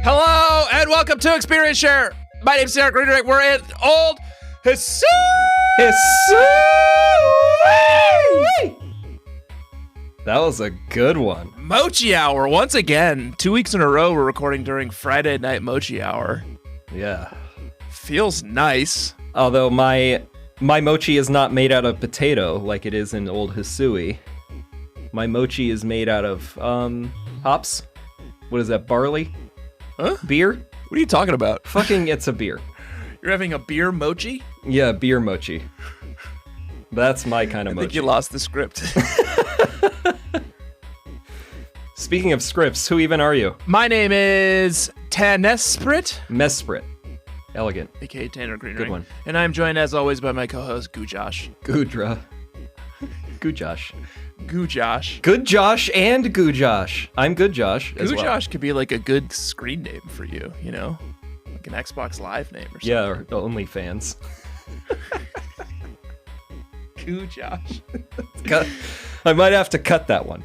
Hello and welcome to Experience Share. My name's Eric Redirect. We're in Old Hisui. That was a good one. Mochi Hour once again. 2 weeks in a row we're recording during Friday night Mochi Hour. Yeah. Feels nice. Although my mochi is not made out of potato like it is in Old Hisui. My mochi is made out of hops. What is that? Barley? Huh? Beer? What are you talking about? Fucking it's a beer. You're having a beer mochi? Yeah, beer mochi. That's my kind of mochi. I think you lost the script. Speaking of scripts, who even are you? My name is Tanesprit. Mesprit. Elegant. AKA Tanner Greenring. Good one. And I'm joined as always by my co-host, Goojosh. Goodra. Good Josh. Goojosh. Good Josh and Goo Josh. I'm Good Josh as well. Goojosh could be like a good screen name for you, you know? Like an Xbox Live name or something. Yeah, or OnlyFans. Goojosh. I might have to cut that one.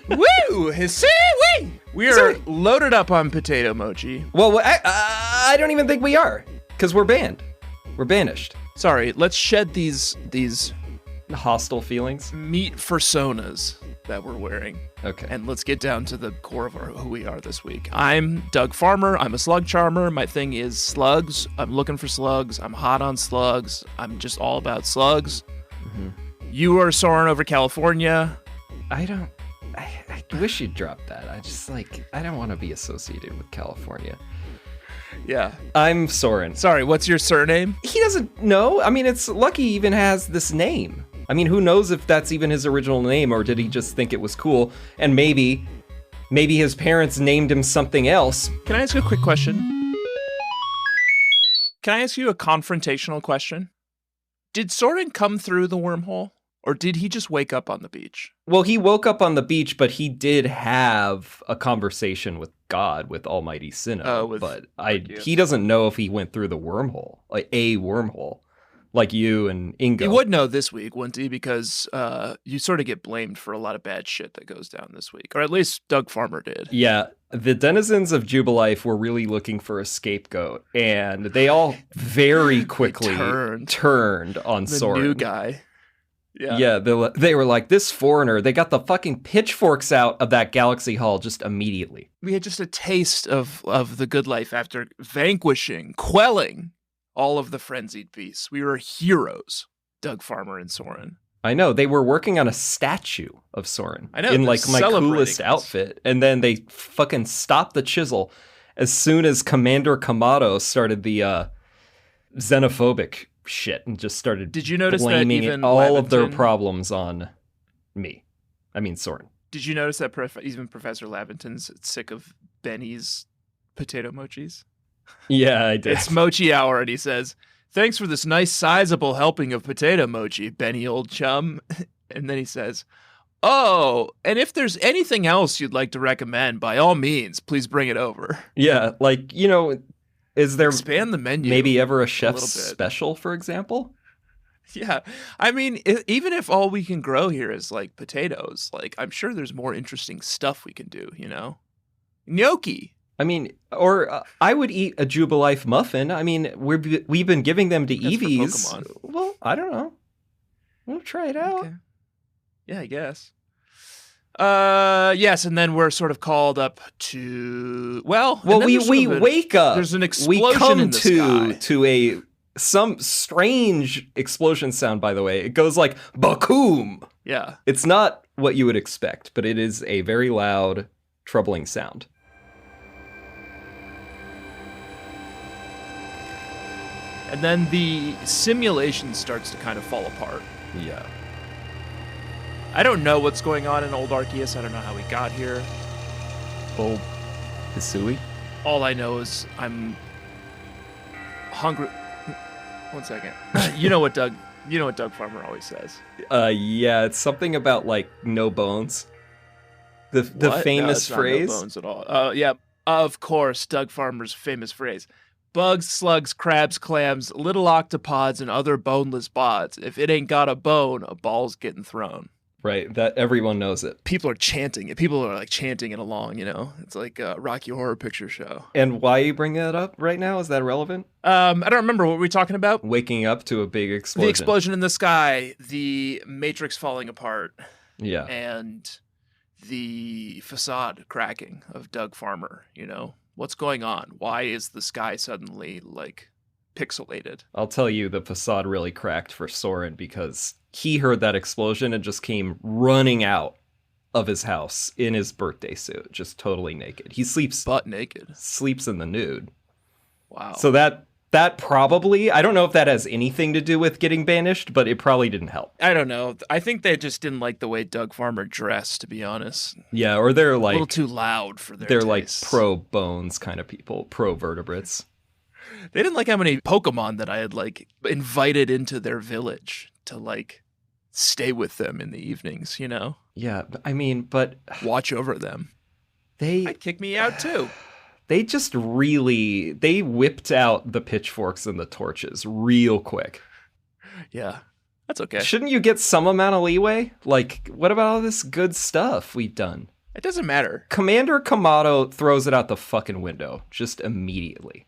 Woo! Hisui! We are loaded up on potato mochi. Well, I don't even think we are, because we're banned. We're banished. Sorry, let's shed these Hostile feelings? meat personas that we're wearing. Okay. And let's get down to the core of who we are this week. I'm Doug Farmer. I'm a slug charmer. My thing is slugs. I'm looking for slugs. I'm hot on slugs. I'm just all about slugs. Mm-hmm. You are Soren over California. I wish you'd drop that. I don't want to be associated with California. Yeah. I'm Soren. Sorry, what's your surname? He doesn't know. I mean, it's lucky he even has this name. I mean, who knows if that's even his original name, or did he just think it was cool? And maybe his parents named him something else. Can I ask you a quick question? Can I ask you a confrontational question? Did Soren come through the wormhole? Or did he just wake up on the beach? Well, he woke up on the beach, but he did have a conversation with God, with Almighty Sinnoh. But he doesn't know if he went through the wormhole, like a wormhole, like you and Ingo. He would know this week, wouldn't he? Because you sort of get blamed for a lot of bad shit that goes down this week. Or at least Doug Farmer did. Yeah, the denizens of Jubilife were really looking for a scapegoat, and they all very quickly turned on Soren. The new guy. Yeah, they were like, this foreigner, they got the fucking pitchforks out of that galaxy hall just immediately. We had just a taste of the good life after vanquishing, quelling all of the frenzied beasts. We were heroes, Doug Farmer and Soren. I know, they were working on a statue of Soren. I know, in like my coolest outfit. And then they fucking stopped the chisel as soon as Commander Kamado started the xenophobic shit and just started Did you notice blaming that even all of their problems on me. I mean, Soren. Did you notice that even Professor Laventon's sick of Benny's potato mochis? Yeah, I did. It's Mochi Hour, and he says, "Thanks for this nice sizable helping of potato mochi, Benny old chum." And then he says, "Oh, and if there's anything else you'd like to recommend, by all means, please bring it over." Yeah, like, you know, is there expand the menu? Maybe ever a chef's special, for example? Yeah. I mean, even if all we can grow here is like potatoes, like I'm sure there's more interesting stuff we can do, you know? Gnocchi. I mean, or I would eat a Jubilife muffin. I mean, we've been giving them to Eevees. Well, I don't know. We'll try it out. Okay. Yeah, I guess. Yes, and then we're sort of called up to we wake up. There's an explosion we come in the sky. to some strange explosion sound, by the way. It goes like bakoom. Yeah. It's not what you would expect, but it is a very loud, troubling sound. And then the simulation starts to kind of fall apart. Yeah. I don't know what's going on in Old Arceus. I don't know how we got here. Old Hisui? All I know is I'm hungry. 1 second. You know what Doug Farmer always says. Yeah, it's something about like no bones. The famous phrase. No bones at all. Yeah, of course, Doug Farmer's famous phrase. Bugs, slugs, crabs, clams, little octopods, and other boneless bods. If it ain't got a bone, a ball's getting thrown. Right, that everyone knows it. People are chanting it. People are like chanting it along, you know? It's like a Rocky Horror Picture Show. And why you bring that up right now? Is that relevant? I don't remember. What were we talking about? Waking up to a big explosion. The explosion in the sky, the Matrix falling apart. Yeah. And the facade cracking of Doug Farmer, you know? What's going on? Why is the sky suddenly, like, pixelated? I'll tell you, the facade really cracked for Soren because he heard that explosion and just came running out of his house in his birthday suit, just totally naked. He sleeps butt naked. Sleeps in the nude. Wow. So that probably, I don't know if that has anything to do with getting banished, but it probably didn't help. I don't know. I think they just didn't like the way Doug Farmer dressed, to be honest. Yeah, or they're like a little too loud for their tastes. Like pro bones kind of people, pro vertebrates. They didn't like how many Pokemon that I had like invited into their village to like stay with them in the evenings, you know? Yeah, I mean, but watch over them. I'd kick me out too. They just they whipped out the pitchforks and the torches real quick. Yeah, that's okay. Shouldn't you get some amount of leeway? Like, what about all this good stuff we've done? It doesn't matter. Commander Kamado throws it out the fucking window just immediately.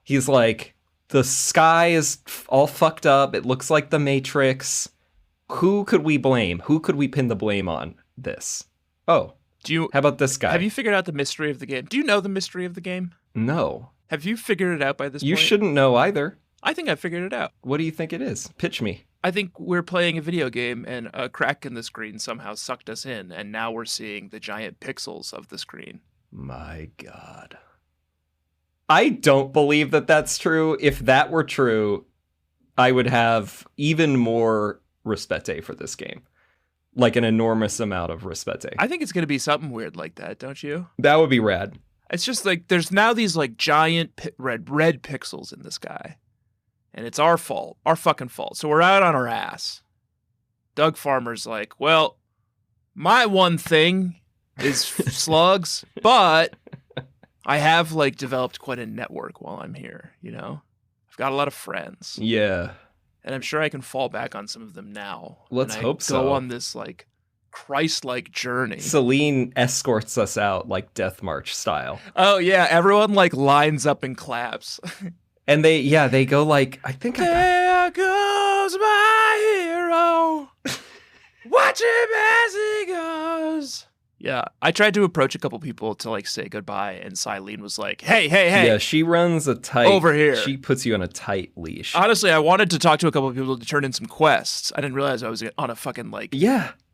He's like, the sky is all fucked up. It looks like the Matrix. Who could we blame? Who could we pin the blame on this? Oh, how about this guy? Have you figured out the mystery of the game? Do you know the mystery of the game? No. Have you figured it out by this point? You shouldn't know either. I think I figured it out. What do you think it is? Pitch me. I think we're playing a video game and a crack in the screen somehow sucked us in, and now we're seeing the giant pixels of the screen. My God. I don't believe that that's true. If that were true, I would have even more respete for this game. Like an enormous amount of respete. I think it's going to be something weird like that, don't you? That would be rad. It's just like there's now these like giant red pixels in the sky. And it's our fault. Our fucking fault. So we're out on our ass. Doug Farmer's like, well, my one thing is slugs, but I have like developed quite a network while I'm here, you know? I've got a lot of friends. Yeah. And I'm sure I can fall back on some of them now. Let's hope so. Go on this like Christ-like journey. Celine escorts us out like Death March style. Oh yeah, everyone like lines up and claps. And they go like, I think there goes my hero. Watch him as he goes. Yeah, I tried to approach a couple people to like say goodbye, and Celine was like, "Hey!" Yeah, she runs a tight over here. She puts you on a tight leash. Honestly, I wanted to talk to a couple of people to turn in some quests. I didn't realize I was on a fucking like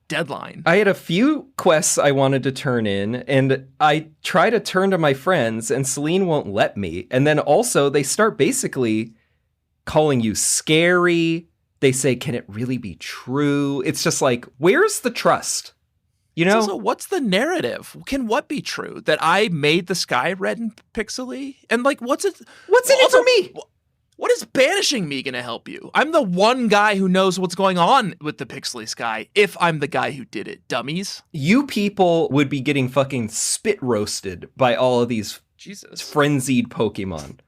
deadline. I had a few quests I wanted to turn in, and I try to turn to my friends, and Celine won't let me. And then also they start basically calling you scary. They say, "Can it really be true?" It's just like, where's the trust? You know, so what's the narrative? Can what be true? That I made the sky red and pixely? And like, what's in it for me? What is banishing me going to help you? I'm the one guy who knows what's going on with the pixely sky if I'm the guy who did it, dummies. You people would be getting fucking spit roasted by all of these frenzied Pokemon.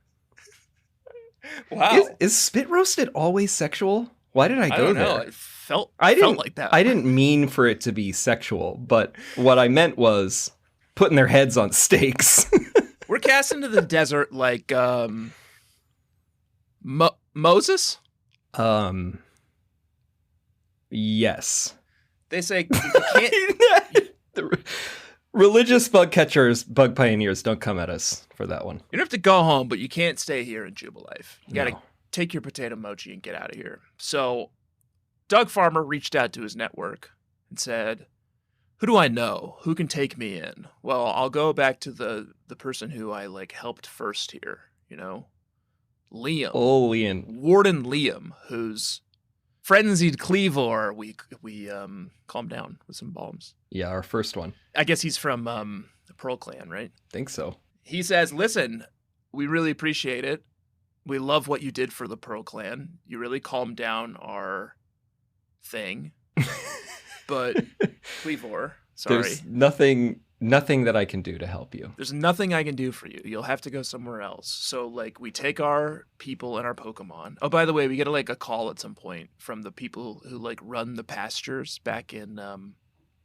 Wow. Is spit roasted always sexual? Why did I go there? I don't know. It felt like that. I didn't mean for it to be sexual, but what I meant was putting their heads on stakes. We're cast into the desert like Moses? Yes. They say you can't... The religious bug catchers, bug pioneers, don't come at us for that one. You don't have to go home, but you can't stay here in Jubilife. You gotta take your potato mochi and get out of here. So Doug Farmer reached out to his network and said, who do I know? Who can take me in? Well, I'll go back to the person who I like helped first here, you know? Liam. Oh, Lian. Warden Liam, who's Frenzied Cleavor. We calmed down with some bombs. Yeah, our first one. I guess he's from the Pearl Clan, right? Think so. He says, listen, we really appreciate it. We love what you did for the Pearl Clan. You really calmed down our thing. But Cleavor, sorry. There's nothing Nothing that I can do to help you. There's nothing I can do for you. You'll have to go somewhere else. So, like, we take our people and our Pokemon. Oh, by the way, we get, like, a call at some point from the people who, like, run the pastures back in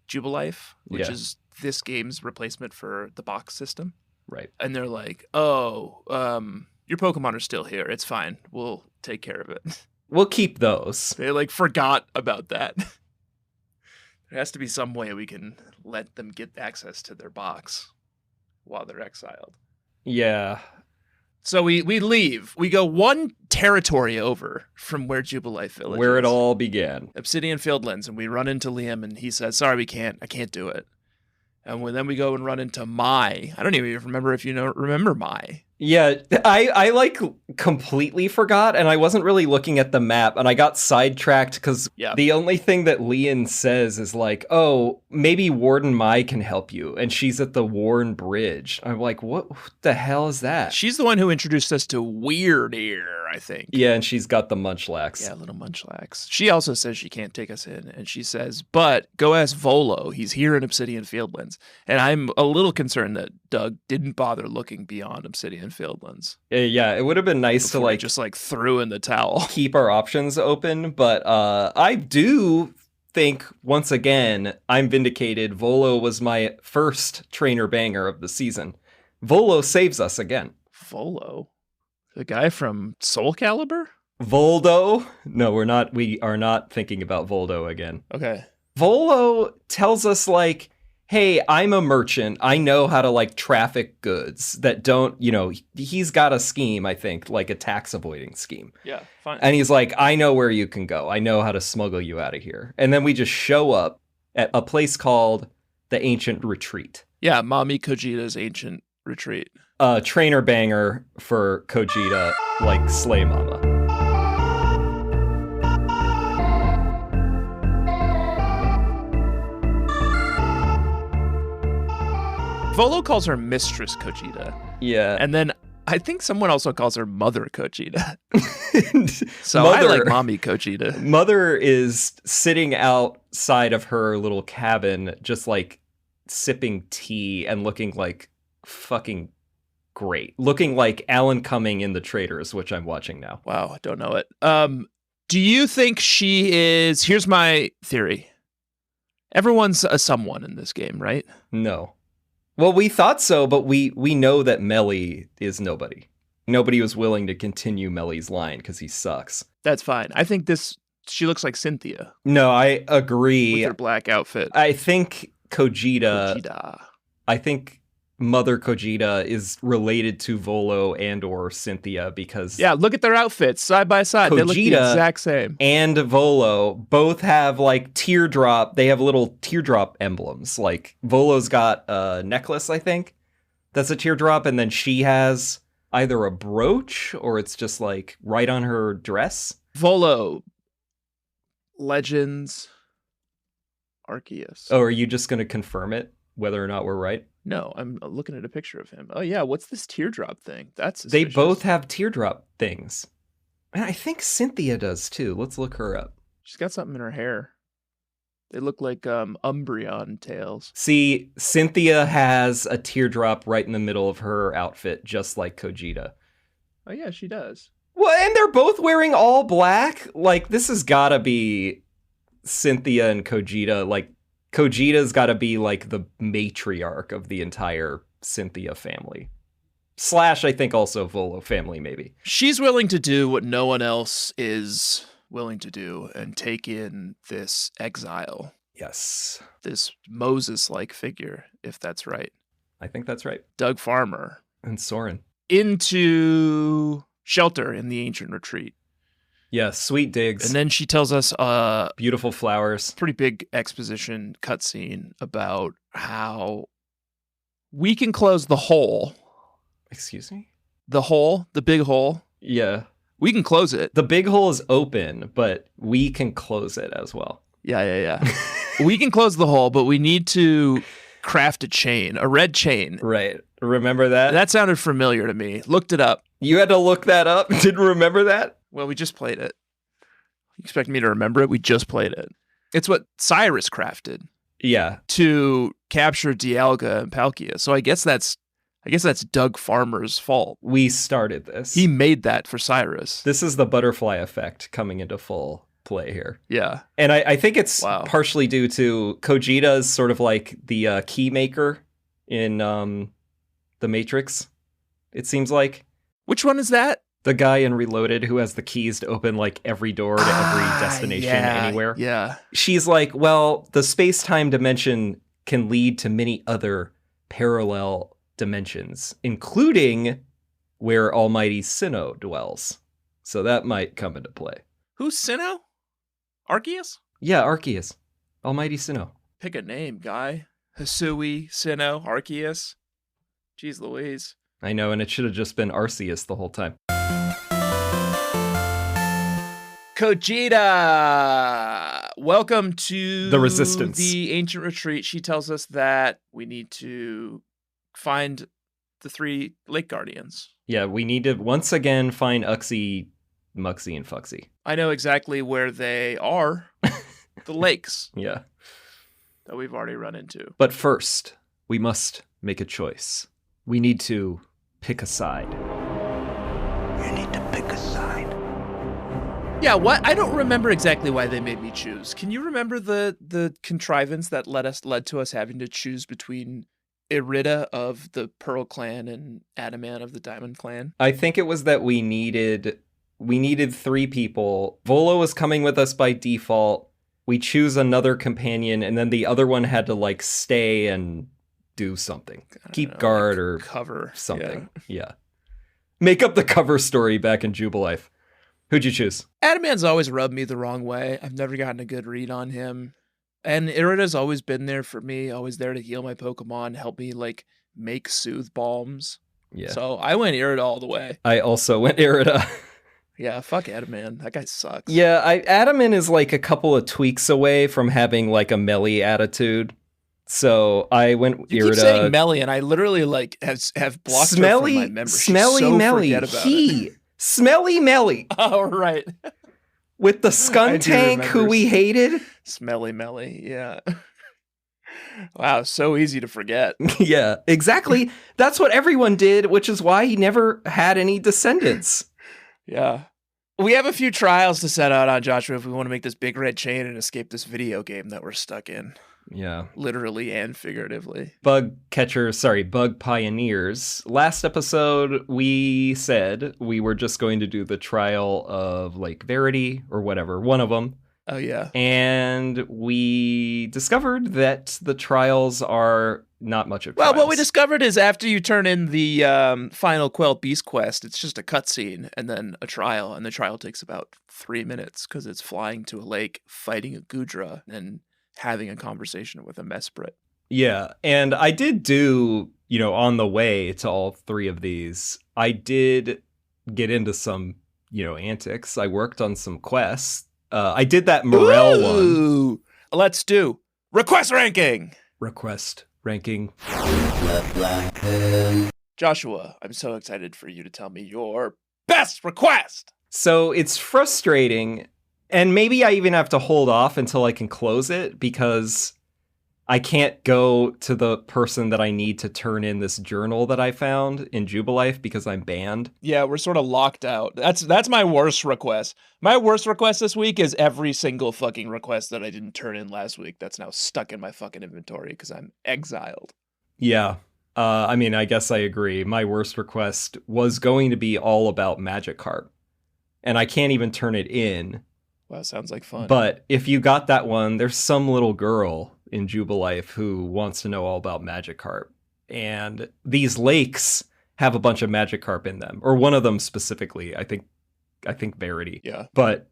Jubilife, which is this game's replacement for the box system. Right. And they're like, oh, your Pokemon are still here. It's fine. We'll take care of it. We'll keep those. They, like, forgot about that. There has to be some way we can let them get access to their box while they're exiled. Yeah. So we leave. We go one territory over from where Jubilife Village where is. It all began. Obsidian Fieldlands, and we run into Liam, and he says, sorry, I can't do it. And then we go and run into Mai. I don't even remember if you remember Mai. Yeah, I like completely forgot, and I wasn't really looking at the map, and I got sidetracked because the only thing that Lian says is like, oh, maybe Warden Mai can help you, and she's at the Warren Bridge. I'm like, what the hell is that? She's the one who introduced us to Weird Ear, I think. Yeah, and she's got the Munchlax. Yeah, little Munchlax. She also says she can't take us in, and she says, but go ask Volo. He's here in Obsidian Fieldlands. And I'm a little concerned that Doug didn't bother looking beyond Obsidian Fieldlands. Yeah, it would have been nice to like just like threw in the towel. Keep our options open, but I do think once again I'm vindicated. Volo was my first trainer banger of the season. Volo saves us again. Volo? The guy from Soul Calibur? Voldo? No, we're not. We are not thinking about Voldo again. Okay. Volo tells us like, hey, I'm a merchant. I know how to like traffic goods that don't, he's got a scheme, I think, like a tax avoiding scheme. Yeah, fine. And he's like, I know where you can go. I know how to smuggle you out of here. And then we just show up at a place called the Ancient Retreat. Yeah, Mommy Kojita's Ancient Retreat. Trainer banger for Kojita, like Slay Mama. Volo calls her Mistress Kojita. Yeah. And then I think someone also calls her Mother Kojita. So Mother, I like Mommy Kojita. Mother is sitting outside of her little cabin, just like sipping tea and looking like fucking great. Looking like Alan Cumming in The Traitors, which I'm watching now. Wow, I don't know it. Do you think she is... Here's my theory. Everyone's a someone in this game, right? No. Well, we thought so, but we know that Melly is nobody. Nobody was willing to continue Melly's line because he sucks. That's fine. I think she looks like Cynthia. No, I agree. With her black outfit. I think Kojita. I think Mother Kojita is related to Volo and or Cynthia because... Yeah, look at their outfits side by side. Kojita they look the exact same. And Volo both have like teardrop. They have little teardrop emblems. Like Volo's got a necklace, I think. That's a teardrop. And then she has either a brooch or it's just like right on her dress. Volo. Legends. Arceus. Oh, are you just going to confirm it? Whether or not we're right? No, I'm looking at a picture of him. Oh yeah, what's this teardrop thing? That's suspicious. They both have teardrop things. And I think Cynthia does too. Let's look her up. She's got something in her hair. They look like Umbreon tails. See, Cynthia has a teardrop right in the middle of her outfit, just like Kojita. Oh yeah, she does. Well, and they're both wearing all black. Like, this has gotta be Cynthia and Kojita, like, Kojita's got to be like the matriarch of the entire Cynthia family. / I think also Volo family, maybe. She's willing to do what no one else is willing to do and take in this exile. Yes. This Moses-like figure, if that's right. I think that's right. Doug Farmer. And Soren. Into shelter in the Ancient Retreat. Yeah, sweet digs. And then she tells us beautiful flowers. Pretty big exposition cutscene about how we can close the hole. Excuse me? The hole, the big hole. Yeah. We can close it. The big hole is open, but we can close it as well. Yeah. We can close the hole, but we need to craft a chain, a red chain. Right. Remember that? That sounded familiar to me. Looked it up. You had to look that up? Didn't remember that? Well, we just played it. You expect me to remember it? We just played it. It's what Cyrus crafted. Yeah. To capture Dialga and Palkia. So I guess that's Doug Farmer's fault. We started this. He made that for Cyrus. This is the butterfly effect coming into full play here. Yeah. And I think it's partially due to Kojita's sort of like the key maker in The Matrix, it seems like. Which one is that? The guy in Reloaded who has the keys to open like every door to every destination anywhere. Yeah. She's like, well, the space-time dimension can lead to many other parallel dimensions, including where Almighty Sinnoh dwells. So that might come into play. Who's Sinnoh? Arceus? Yeah, Arceus. Almighty Sinnoh. Pick a name, guy. Hisui, Sinnoh, Arceus. Jeez Louise. I know, and it should have just been Arceus the whole time. Kojita! Welcome to the Resistance. The Ancient Retreat. She tells us that we need to find the 3 Lake Guardians. Yeah, we need to once again find Uxie, Muxie, and Fuxie. I know exactly where they are. The lakes. Yeah. That we've already run into. But first, we must make a choice. We need to pick a side. You need to pick a side. Yeah, what? I don't remember exactly why they made me choose. Can you remember the contrivance that led to us having to choose between Irida of the Pearl Clan and Adamant of the Diamond Clan? I think it was that we needed 3 people. Volo was coming with us by default. We choose another companion, and then the other one had to like stay and do something. Keep guard or cover something. Yeah. Make up the cover story back in Jubilife. Who'd you choose? Adamant's always rubbed me the wrong way. I've never gotten a good read on him. And Irida's always been there for me, always there to heal my Pokemon, help me like make soothe balms. Yeah. So I went Irida all the way. I also went Irida. Yeah, fuck Adamant. That guy sucks. Yeah, Adamant is like a couple of tweaks away from having like a melee attitude. So I went Irida. You keep saying melee, and I literally like have blocked her from my memory. Smelly Melly. Smelly Melly. Oh, right. With the Skuntank who we hated. Smelly Melly, yeah. Wow, so easy to forget. Yeah, exactly. That's what everyone did, which is why he never had any descendants. Yeah. We have a few trials to set out on, Joshua, if we want to make this big red chain and escape this video game that we're stuck in. Yeah. Literally and figuratively. Bug Pioneers. Last episode, we said we were just going to do the trial of like Verity or whatever, one of them. Oh, yeah. And we discovered that the trials are not much of trials. Well, what we discovered is after you turn in the final Quell Beast quest, it's just a cutscene and then a trial. And the trial takes about 3 minutes because it's flying to a lake, fighting a Gudra, and having a conversation with a Mesprit. Yeah, and I did do, on the way to all 3 of these, I did get into some, antics. I worked on some quests. I did that Morel one. Let's do request ranking. Request ranking. Joshua, I'm so excited for you to tell me your best request. So it's frustrating. And maybe I even have to hold off until I can close it because I can't go to the person that I need to turn in this journal that I found in Jubilife because I'm banned. Yeah, we're sort of locked out. That's my worst request. My worst request this week is every single fucking request that I didn't turn in last week that's now stuck in my fucking inventory because I'm exiled. Yeah. I guess I agree. My worst request was going to be all about Magikarp. And I can't even turn it in. Wow, sounds like fun. But if you got that one, there's some little girl in Jubilife who wants to know all about Magikarp. And these lakes have a bunch of Magikarp in them, or one of them specifically, I think Verity. Yeah. But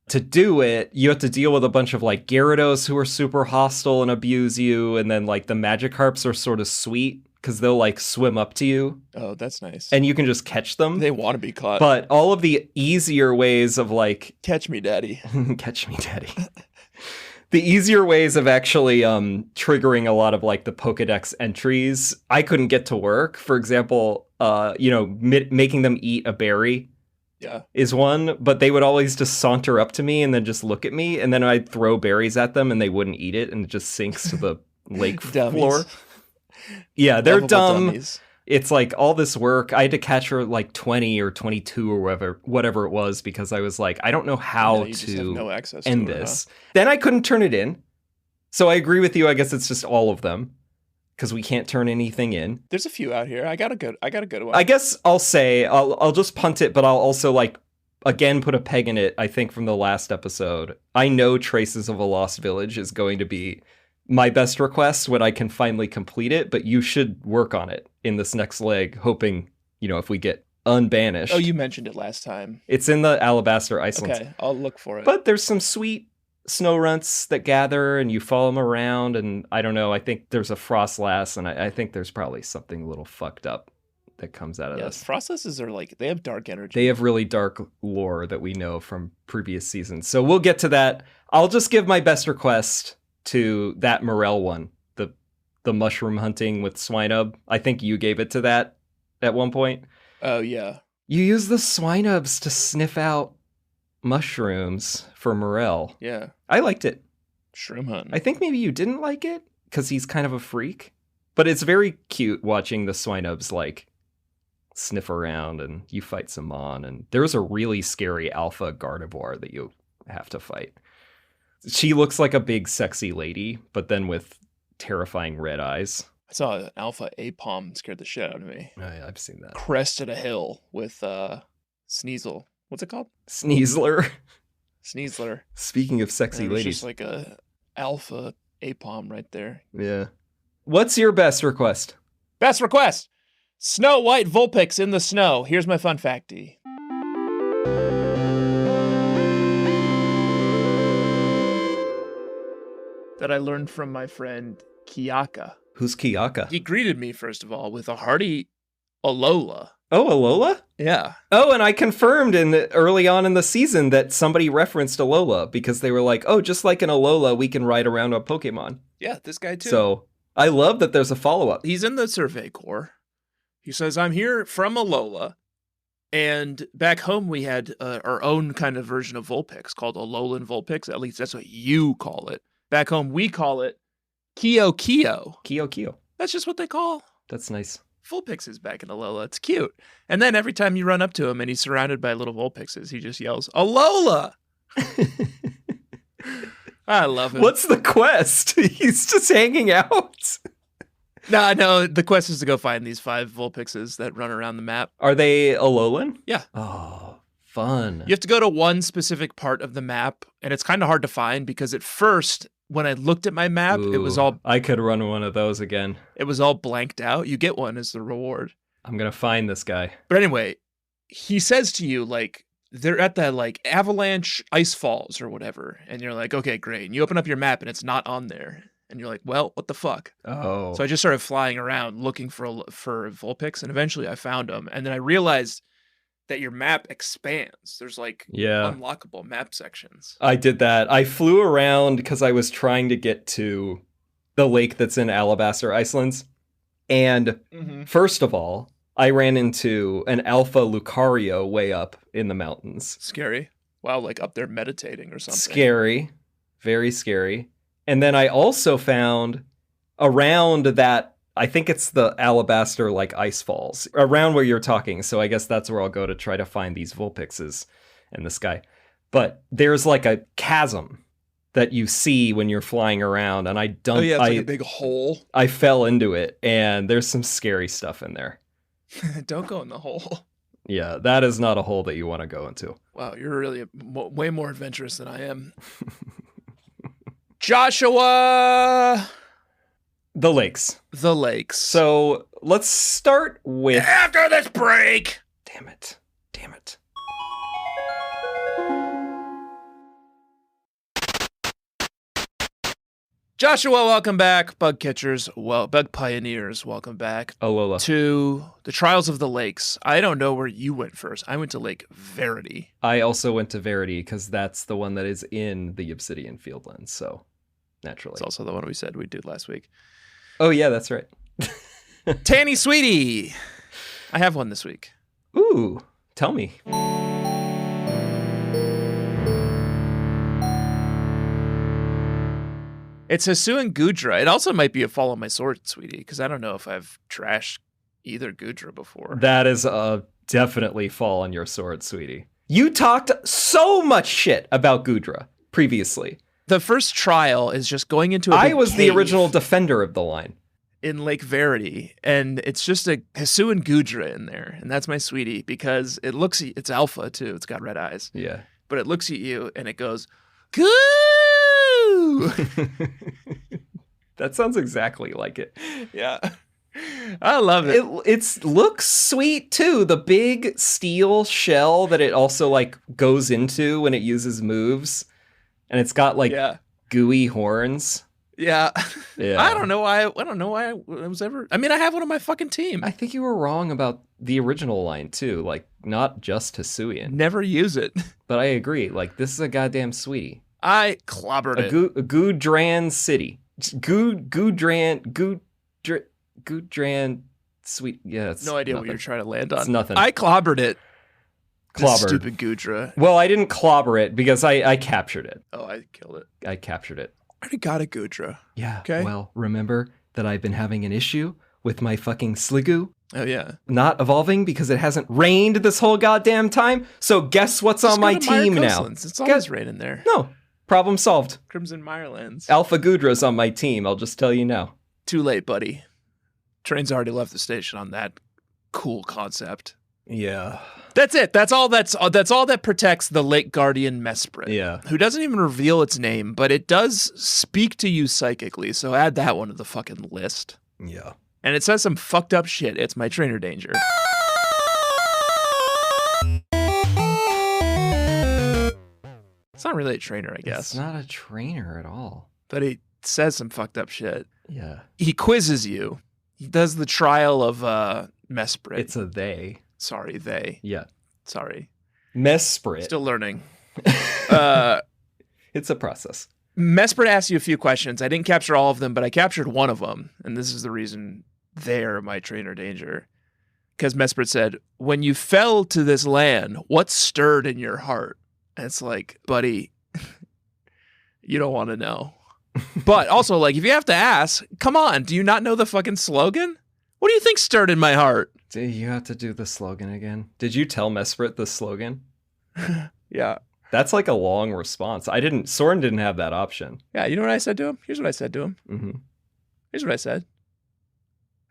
to do it, you have to deal with a bunch of like Gyarados who are super hostile and abuse you, and then like the Magikarps are sort of sweet because they'll like swim up to you. Oh, that's nice. And you can just catch them. They want to be caught. But all of the easier ways of like... Catch me, daddy. Catch me, daddy. The easier ways of actually triggering a lot of like the Pokedex entries, I couldn't get to work. For example, making them eat a berry. Yeah. Is one, but they would always just saunter up to me and then just look at me, and then I'd throw berries at them and they wouldn't eat it, and it just sinks to the lake Dummies. floor. Yeah, they're Lovable dumb. Dummies. It's like all this work. I had to catch her like 20 or 22 or whatever it was because I was like, I don't know how just have to no access end to her, this. Then I couldn't turn it in. So I agree with you. I guess it's just all of them because we can't turn anything in. There's a few out here. I got a good one. I guess I'll say I'll just punt it, but I'll also like again put a peg in it. I think from the last episode, I know Traces of a Lost Village is going to be my best request when I can finally complete it, but you should work on it in this next leg, hoping, if we get unbanished. Oh, you mentioned it last time. It's in the Alabaster Icelands. Okay, I'll look for it. But there's some sweet snow runts that gather and you follow them around, and I don't know, I think there's a frost lass, and I think there's probably something a little fucked up that comes out of this. Frost lasses are like, they have dark energy. They have really dark lore that we know from previous seasons. So we'll get to that. I'll just give my best request to that Morel one, the mushroom hunting with Swinub. I think you gave it to that at one point. Oh, yeah. You use the Swinubs to sniff out mushrooms for Morel. Yeah. I liked it. Shroom hunting. I think maybe you didn't like it because he's kind of a freak. But it's very cute watching the Swinubs like sniff around and you fight some Mon. And there's a really scary alpha Gardevoir that you have to fight. She looks like a big sexy lady, but then with terrifying red eyes. I saw an alpha Apom scared the shit out of me. Oh, yeah, I've seen that. Crested a hill with Sneasel. What's it called? Sneasler. Speaking of sexy ladies. Just like a alpha Apom right there. Yeah. What's your best request? Best request! Snow White Vulpix in the snow. Here's my fun facty. That I learned from my friend Kiyaka. Who's Kiyaka? He greeted me, first of all, with a hearty Alola. Oh, Alola? Yeah. Oh, and I confirmed early on in the season that somebody referenced Alola because they were like, oh, just like an Alola, we can ride around a Pokemon. Yeah, this guy too. So I love that there's a follow-up. He's in the Survey Corps. He says, I'm here from Alola. And back home, we had our own kind of version of Vulpix called Alolan Vulpix. At least that's what you call it. Back home, we call it Kyo. Kyo. That's just what they call That's nice. Vulpixes back in Alola. It's cute. And then every time you run up to him and he's surrounded by little Vulpixes, he just yells, Alola! I love him. What's the quest? He's just hanging out. No, the quest is to go find these 5 Vulpixes that run around the map. Are they Alolan? Yeah. Oh, fun. You have to go to one specific part of the map, and it's kind of hard to find because at first, when I looked at my map, it was all... I could run one of those again. It was all blanked out. You get one as the reward. I'm going to find this guy. But anyway, he says to you, like, they're at the, like, Avalanche Ice Falls or whatever. And you're like, okay, great. And you open up your map, and it's not on there. And you're like, well, what the fuck? Oh. So I just started flying around looking for Vulpix, and eventually I found them. And then I realized that your map expands. There's like unlockable map sections. I did that. I flew around because I was trying to get to the lake that's in Alabaster Icelands. And first of all, I ran into an alpha Lucario way up in the mountains. Scary. Wow, like up there meditating or something. Scary. Very scary. And then I also found around that, I think it's the Alabaster, like, ice falls, around where you're talking. So I guess that's where I'll go to try to find these Vulpixes in the sky. But there's, like, a chasm that you see when you're flying around, and I dumped... Oh, yeah, it's like a big hole. I fell into it, and there's some scary stuff in there. Don't go in the hole. Yeah, that is not a hole that you want to go into. Wow, you're really way more adventurous than I am. Joshua! The lakes. So let's start with... After this break! Damn it. Joshua, welcome back. Bug catchers, bug pioneers, welcome back. Alola. To the Trials of the Lakes. I don't know where you went first. I went to Lake Verity. I also went to Verity because that's the one that is in the Obsidian Fieldlands, so naturally. It's also the one we said we'd do last week. Oh, yeah, that's right. Tanny Sweetie. I have one this week. Ooh, tell me. It's Hasu and Gudra. It also might be a Fall on My Sword, sweetie, because I don't know if I've trashed either Gudra before. That is definitely Fall on Your Sword, sweetie. You talked so much shit about Gudra previously. The first trial is just going into a I was the cave original defender of the line. in Lake Verity, and it's just a Hasu and Gudra in there, and that's my sweetie, because it's alpha, too. It's got red eyes. Yeah. But it looks at you, and it goes, Goo! That sounds exactly like it. Yeah. I love it. It looks sweet too. The big steel shell that it also like goes into when it uses moves, and it's got like gooey horns. Yeah. I don't know why I was ever. I mean, I have one on my fucking team. I think you were wrong about the original line too. Like not just Hisuian. Never use it. But I agree. Like this is a goddamn sweetie. I clobbered it. A Gudran city. Gudran sweet. Yeah, it's no idea nothing. what you're trying to land on. It's nothing. I clobbered it. Clobbered. Stupid Gudra. Well, I didn't clobber it because I captured it. Oh, I killed it. I captured it. I already got a Gudra. Yeah. Okay. Well, remember that I've been having an issue with my fucking Sliggoo Oh, yeah. not evolving because it hasn't rained this whole goddamn time. So guess what's on my team now? It's always raining there. No. Problem solved. Crimson Mirelands. Alpha Gudra's on my team. I'll just tell you now. Too late, buddy. Train's already left the station on that cool concept. Yeah. That's it. That's all that protects the Lake Guardian Mesprit. Yeah. Who doesn't even reveal its name, but it does speak to you psychically, so add that one to the fucking list. Yeah. And it says some fucked up shit. It's my trainer danger. It's not really a trainer, I guess. It's not a trainer at all. But he says some fucked up shit. Yeah. He quizzes you. He does the trial of Mesprit. It's a they. Sorry, they. Yeah. Sorry. Mesprit. Still learning. It's a process. Mesprit asked you a few questions. I didn't capture all of them, but I captured one of them. And this is the reason they're my trainer danger. Because Mesprit said, when you fell to this land, what stirred in your heart? And it's like, buddy, you don't want to know. But also, like, if you have to ask, come on, do you not know the fucking slogan? What do you think stirred in my heart? Do you have to do the slogan again? Did you tell Mesprit the slogan? Yeah. That's like a long response. Soren didn't have that option. Yeah, you know what I said to him? Here's what I said to him. Mm-hmm. Here's what I said.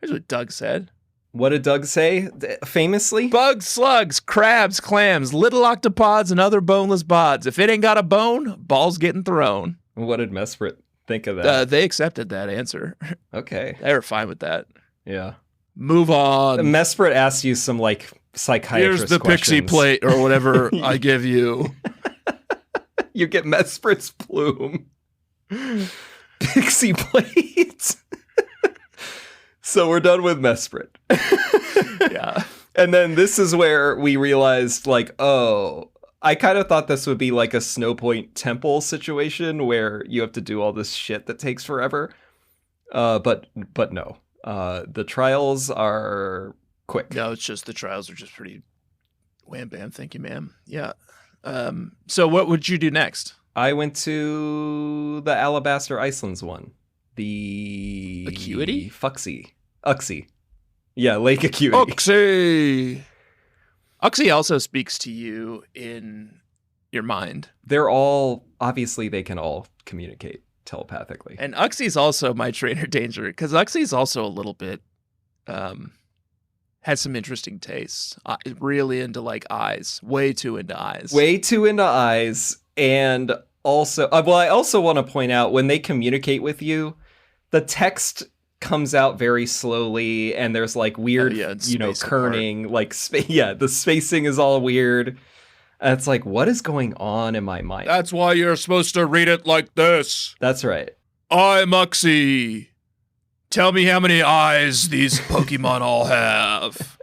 Here's what Doug said. What did Doug say famously? Bugs, slugs, crabs, clams, little octopods, and other boneless bods. If it ain't got a bone, ball's getting thrown. What did Mesprit think of that? They accepted that answer. Okay. They were fine with that. Yeah. Move on. Mesprit asked you some like psychiatrist Here's the questions. pixie plate or whatever I give you. You get Mesprit's plume. Pixie plate. So we're done with Mesprit. Yeah. And then this is where we realized, like, oh, I kind of thought this would be like a Snow Point Temple situation where you have to do all this shit that takes forever. But no. The trials are quick. No, it's just the trials are just pretty wham bam. Thank you, ma'am. Yeah. So what would you do next? I went to the Alabaster Icelands one. The Acuity? Uxie. Yeah, Lake Acuity. Uxie also speaks to you in your mind. They're all, obviously they can all communicate telepathically. And Uxie's also my trainer danger, because Uxie's also a little bit, has some interesting tastes. Really into like eyes. Way too into eyes. And also, I also want to point out when they communicate with you, the text comes out very slowly, and there's like weird, kerning, like the spacing is all weird. And it's like, what is going on in my mind? That's why you're supposed to read it like this. That's right. I'm Uxie. Tell me how many eyes these Pokemon all have.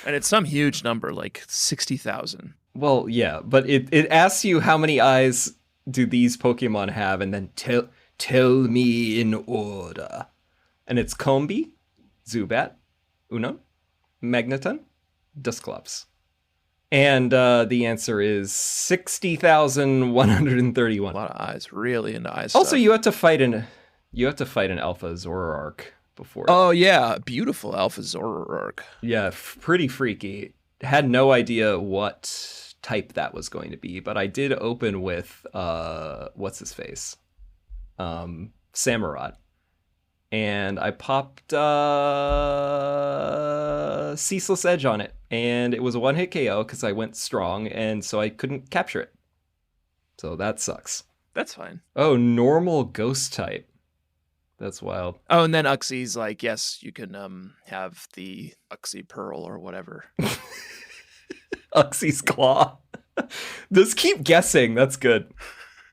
And it's some huge number, like 60,000. Well, yeah, but it asks you how many eyes do these Pokemon have, and then tell me in order. And it's Combee, Zubat, Unum, Magneton, Dusclops. And the answer is 60,131. A lot of eyes, really into eyes. Also, stuff. you have to fight an alpha Zoroark before. Oh yeah, beautiful alpha Zoroark. Yeah, pretty freaky. Had no idea what type that was going to be, but I did open with what's his face, Samurott, and I popped Ceaseless Edge on it, and it was a one-hit KO because I went strong, and so I couldn't capture it. So that sucks. That's fine. Oh, normal ghost type. That's wild. Oh, and then Uxie's like, yes, you can have the Uxie Pearl or whatever. Uxie's Claw. Just keep guessing. That's good.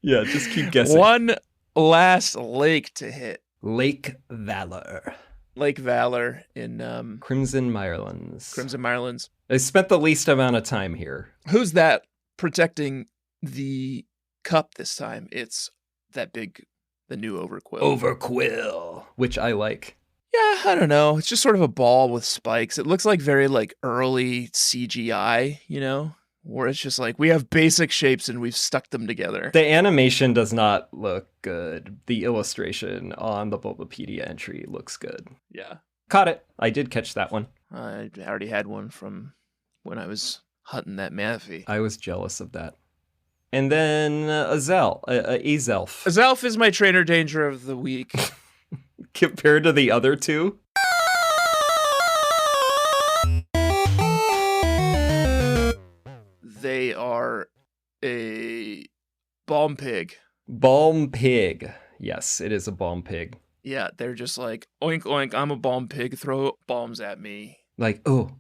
Yeah, just keep guessing. One last lake to hit. Lake Valor. Lake Valor in Crimson Mirelands. Crimson Mirelands. I spent the least amount of time here. Who's that protecting the cup this time? It's the new Overquill. Overquill, which I like. Yeah, I don't know. It's just sort of a ball with spikes. It looks like very like early CGI, where it's just like we have basic shapes and we've stuck them together. The animation does not look good. The illustration on the Bulbapedia entry looks good. Yeah. Caught it. I did catch that one. I already had one from when I was hunting that Manaphy. I was jealous of that. And then Azelf. Azelf is my trainer danger of the week. Compared to the other two? They are a balm pig. Balm pig. Yes, it is a balm pig. Yeah, they're just like, oink, oink, I'm a balm pig, throw bombs at me. Like, ooh,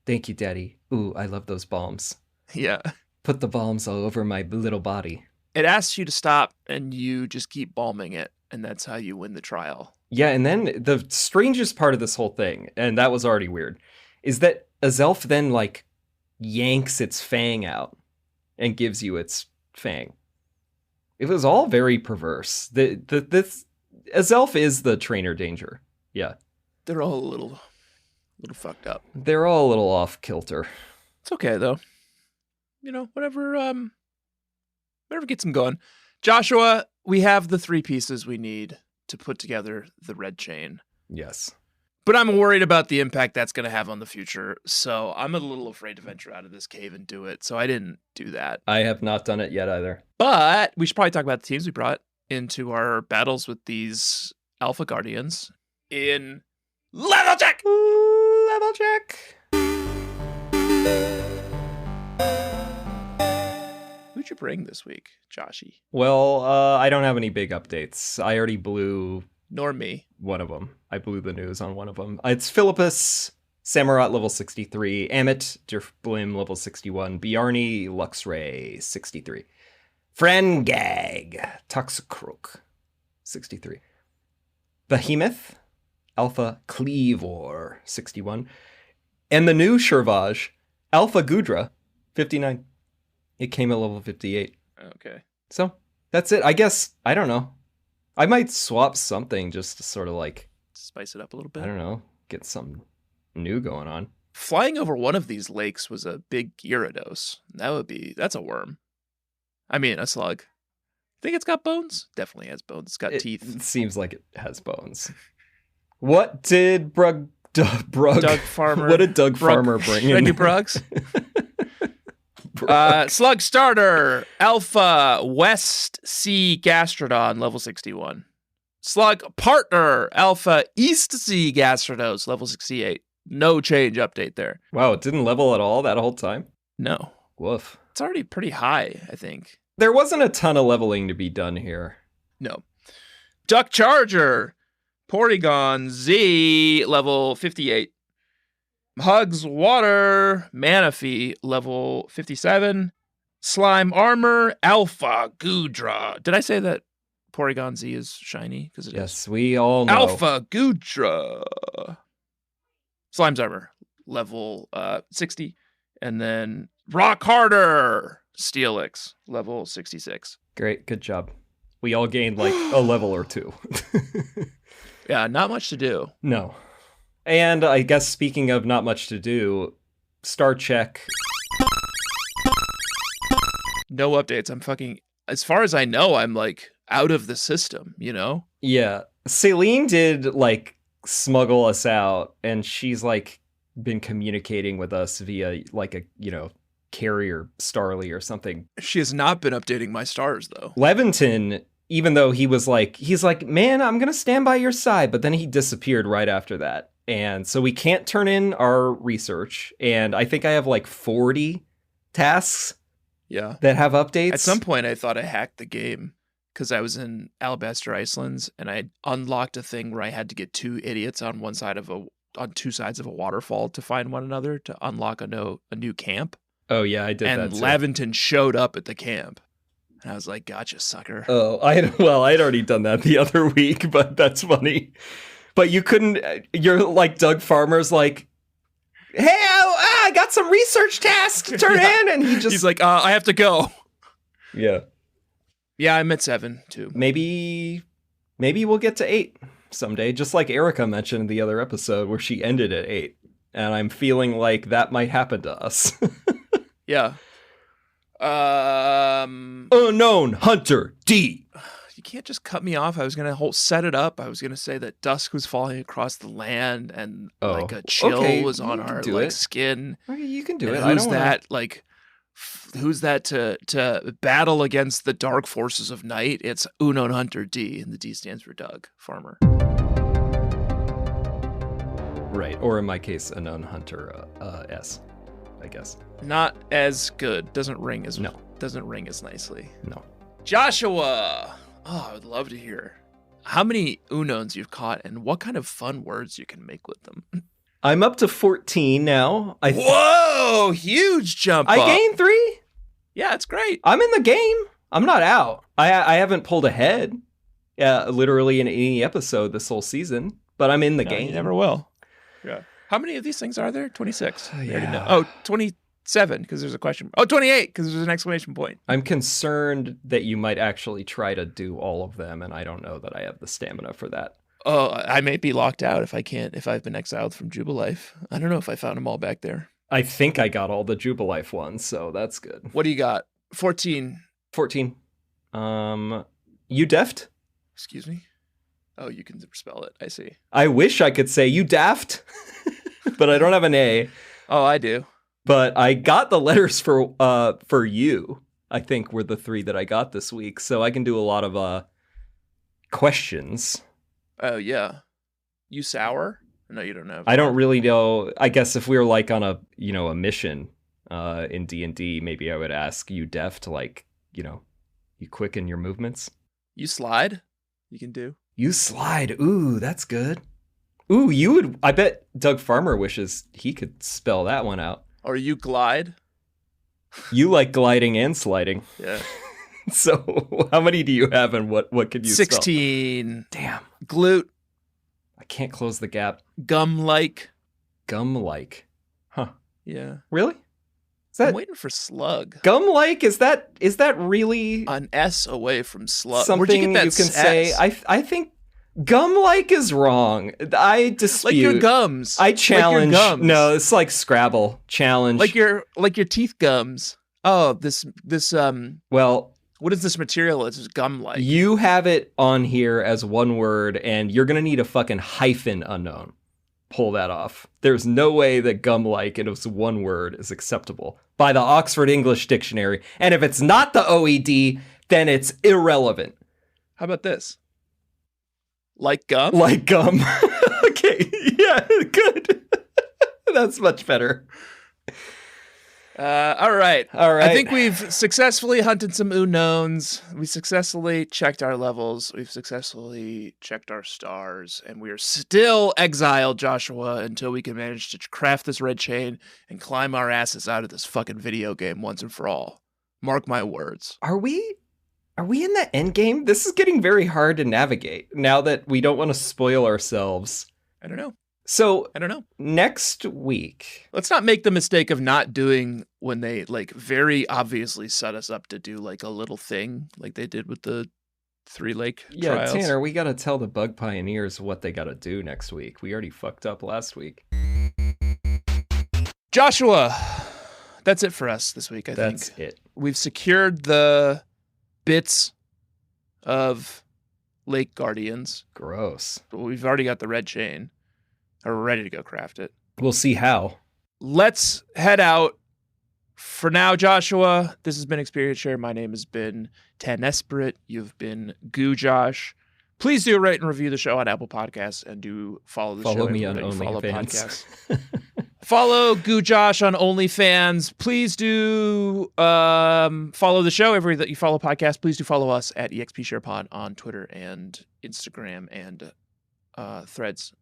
thank you, Daddy. Ooh, I love those bombs. Yeah. Put the bombs all over my little body. It asks you to stop, and you just keep balming it, and that's how you win the trial. Yeah, and then the strangest part of this whole thing, and that was already weird, is that Azelf then, like, yanks its fang out and gives you its fang. It was all very perverse. This Azelf is the trainer danger. Yeah. They're all a little fucked up. They're all a little off kilter. It's okay, though. Whatever gets them going. Joshua, we have the 3 pieces we need to put together the red chain. Yes. But I'm worried about the impact that's going to have on the future, so I'm a little afraid to venture out of this cave and do it, so I didn't do that. I have not done it yet either. But we should probably talk about the teams we brought into our battles with these Alpha Guardians in Level Check! Level Check! Who'd you bring this week, Joshy? Well, I don't have any big updates. I already blew... Nor me. One of them. I blew the news on one of them. It's Philippus, Samurott level 63, Amit, Drifblim level 61, Bjarni, Luxray 63, Frangag, Toxicroak 63, Behemoth, Alpha Cleavor 61, and the new Shirvaj, Alpha Gudra 59. It came at level 58. Okay. So that's it. I guess, I don't know. I might swap something just to sort of like... spice it up a little bit. I don't know. Get something new going on. Flying over one of these lakes was a big Gyarados. That's a worm. I mean, a slug. Think it's got bones? Definitely has bones. It's got teeth. It seems like it has bones. What did Doug Farmer... What did Doug Farmer bring in? Thank you, Brugs. Slug starter, Alpha West Sea Gastrodon, level 61. Slug partner, Alpha East Sea Gastrodos, level 68. No change update there. Wow, it didn't level at all that whole time? No. Woof. It's already pretty high, I think. There wasn't a ton of leveling to be done here. No. Duck Charger, Porygon Z, level 58. Hugs Water, Manaphy, level 57. Slime Armor, Alpha Gudra. Did I say that Porygon Z is shiny? Because it yes, we all know. Alpha Gudra. Slime's Armor, level 60. And then Rock Harder, Steelix, level 66. Great, good job. We all gained like a level or 2. Yeah, not much to do. No. And I guess speaking of not much to do, Star Check no updates. I'm fucking, as far as I know, I'm like out of the system, you know? Yeah. Celine did like smuggle us out, and she's like been communicating with us via like a, carrier Starly or something. She has not been updating my stars though. Leventon, even though he's like, man, I'm going to stand by your side. But then he disappeared right after that. And so we can't turn in our research. And I think I have like 40 tasks that have updates. At some point, I thought I hacked the game because I was in Alabaster Icelands and I unlocked a thing where I had to get two idiots on two sides of a waterfall to find one another to unlock a new camp. Oh, yeah, I did that. And Leventon showed up at the camp. And I was like, gotcha, sucker. Oh, I'd already done that the other week, but that's funny. But you couldn't, you're like Doug Farmer's like, hey, I got some research tasks to turn in. And he's like, I have to go. Yeah. Yeah, I'm at 7 too. Maybe we'll get to 8 someday, just like Erica mentioned in the other episode where she ended at 8. And I'm feeling like that might happen to us. Yeah. Unknown Hunter D. You can't just cut me off. I was going to set it up. I was going to say that dusk was falling across the land and like a chill was on our skin. Okay, you can do it. Who's that? Like, who's that to battle against the dark forces of night? It's Unknown Hunter D, and the D stands for Doug Farmer. Right, or in my case, Unknown Hunter S, I guess. Not as good. Doesn't ring as nicely. No. Joshua. Oh, I would love to hear how many Unowns you've caught and what kind of fun words you can make with them. I'm up to 14 now. Whoa, huge jump up. I gained 3? Yeah, it's great. I'm in the game. I'm not out. I haven't pulled ahead, literally in any episode this whole season, but I'm in the game. You never will. Yeah. How many of these things are there? 26. Yeah. Oh, 27, because there's a question. Oh, 28, because there's an exclamation point. I'm concerned that you might actually try to do all of them, and I don't know that I have the stamina for that. Oh, I may be locked out if I've been exiled from Jubilife. I don't know if I found them all back there. I think I got all the Jubilife ones, so that's good. What do you got? 14. 14. You deft? Excuse me? Oh, you can spell it. I see. I wish I could say you daft, but I don't have an A. Oh, I do. But I got the letters for you, I think were the 3 that I got this week. So I can do a lot of questions. Oh, yeah. You sour? No, you don't know. I don't really know. I guess if we were like on a mission in D&D, maybe I would ask you deft, like, you quicken your movements. You slide? You can do. You slide. Ooh, that's good. Ooh, you would. I bet Doug Farmer wishes he could spell that one out. Or you glide. You like gliding and sliding. Yeah. So how many do you have and what could you 16. Spell? Damn. Glute. I can't close the gap. Gum-like. Gum-like. Huh. Yeah. Really? I'm waiting for slug. Gum-like? Is that really an S away from slug? Something Where'd you get that you can S? say? I think gum-like is wrong. I dispute. Like your gums. I challenge. Like your gums. No, it's like Scrabble. Challenge. Like your teeth gums. Oh, this. Well, what is this material? It's gum-like. You have it on here as one word, and you're gonna need a fucking hyphen unknown. Pull that off. There's no way that gum-like and it's one word is acceptable by the Oxford English Dictionary. And if it's not the OED, then it's irrelevant. How about this? Like gum? Like gum. Okay, yeah, good. That's much better. All right. I think we've successfully hunted some unknowns. We successfully checked our levels. We've successfully checked our stars. And we are still exiled, Joshua, until we can manage to craft this red chain and climb our asses out of this fucking video game once and for all. Mark my words. Are we in the end game? This is getting very hard to navigate now that we don't want to spoil ourselves. I don't know. So, I don't know. Next week. Let's not make the mistake of not doing when they like very obviously set us up to do like a little thing like they did with the 3 Lake trials. Tanner, we got to tell the Bug Pioneers what they got to do next week. We already fucked up last week. Joshua, that's it for us this week, I think. That's it. We've secured the bits of Lake Guardians. Gross. We've already got the red chain. We're ready to go craft it. We'll see how. Let's head out. For now, Joshua, this has been Experience Share. My name has been Tan Esperate. You've been Goo Josh. Please do rate and review the show on Apple Podcasts and do follow the show. Follow me on OnlyFans. Follow Goo Josh on OnlyFans. Please do follow the show. Everywhere that you follow podcasts, please do follow us at EXPSharePod on Twitter and Instagram and Threads.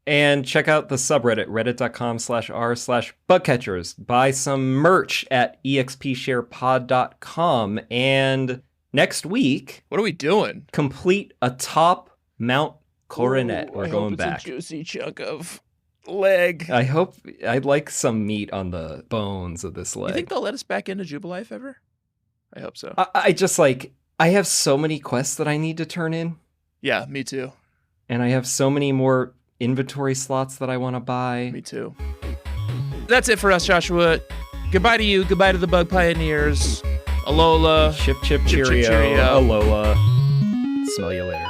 And check out the subreddit, reddit.com/r/bugcatchers. Buy some merch at expsharepod.com. And next week... What are we doing? Complete a top Mount Coronet. We're going back. A juicy chunk of leg. I'd like some meat on the bones of this leg. You think they'll let us back into Jubilife ever? I hope so. I just I have so many quests that I need to turn in. Yeah, me too. And I have so many more inventory slots that I want to buy. Me too. That's it for us, Joshua. Goodbye to you. Goodbye to the Bug Pioneers. Alola. Chip, cheerio. Cheerio. Alola. Smell you later.